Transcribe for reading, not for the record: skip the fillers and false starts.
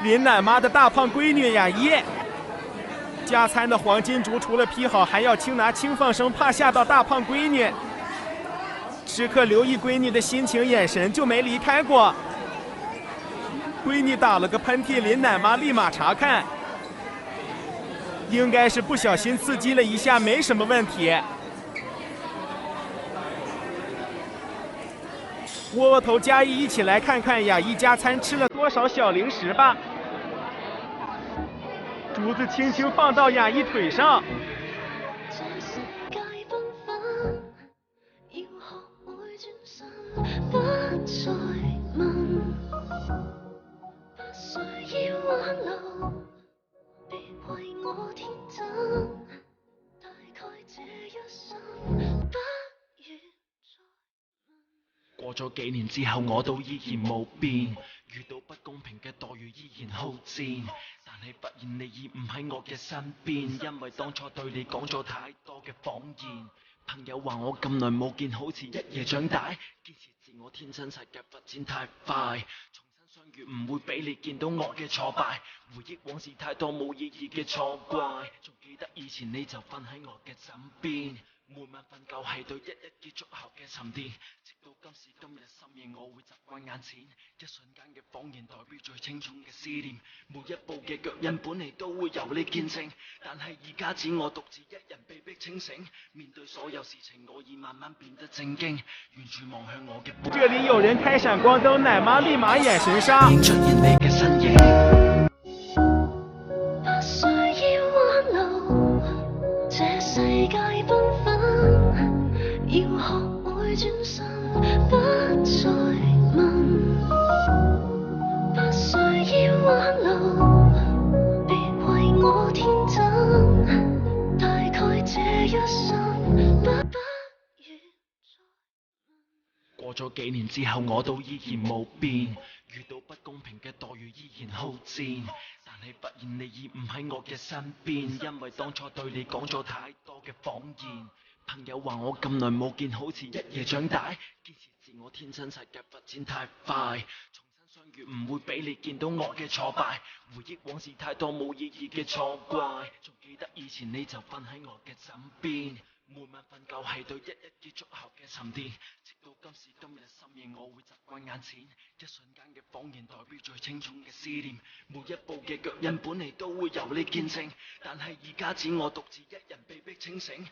林奶妈的大胖闺女雅一，加餐的黄金竹除了劈好，还要轻拿轻放生，怕吓到大胖闺女。时刻留意闺女的心情眼神，就没离开过。闺女打了个喷嚏，林奶妈立马查看，应该是不小心刺激了一下，没什么问题。窝窝头加一起来看看雅一加餐吃了多少小零食吧。竹子轻轻放到雅一腿上。過咗幾年之後，我都依然冇變，遇到不公平嘅待遇依然好戰，但係發現你已唔喺我嘅身邊，因為當初對你講咗太多嘅謊言。朋友話我咁耐冇見，好似一夜長大，堅持自我天真，世界發展太快，重新相遇唔會俾你見到我嘅挫敗，回憶往事太多冇意義嘅錯怪，仲記得以前你就瞓喺我嘅枕邊。每晚瞓覺係對一日結束後嘅沉澱，直到今時今日深夜我會習慣眼前一瞬間嘅謊言，代表最清重嘅思念。每一步嘅腳印本嚟都會由你見證，但係而家只我獨自一人被迫清醒，面對所有事情我已慢慢變得正經，完全望向我嘅背。這裡有人開閃光燈，奶媽立馬眼神殺。已出現你嘅身影。過咗幾年之後，我都依然冇變，遇到不公平嘅待遇依然好戰，但係發現你已唔喺我嘅身邊，因為當初對你講咗太多嘅謊言。朋友話我咁耐冇見，好似一夜長大，堅持自我天真，世界發展太快，重新相遇唔會俾你見到我嘅挫敗，回憶往事太多冇意義嘅錯怪，仲記得以前你就瞓喺我嘅枕邊。每晚瞓覺係對一日結束後嘅沉澱，直到今時今日深夜我會習慣眼前一瞬間嘅謊言，代表最清重嘅思念。每一步嘅腳印本嚟都會由你見證，但係而家只我獨自一人被迫清醒。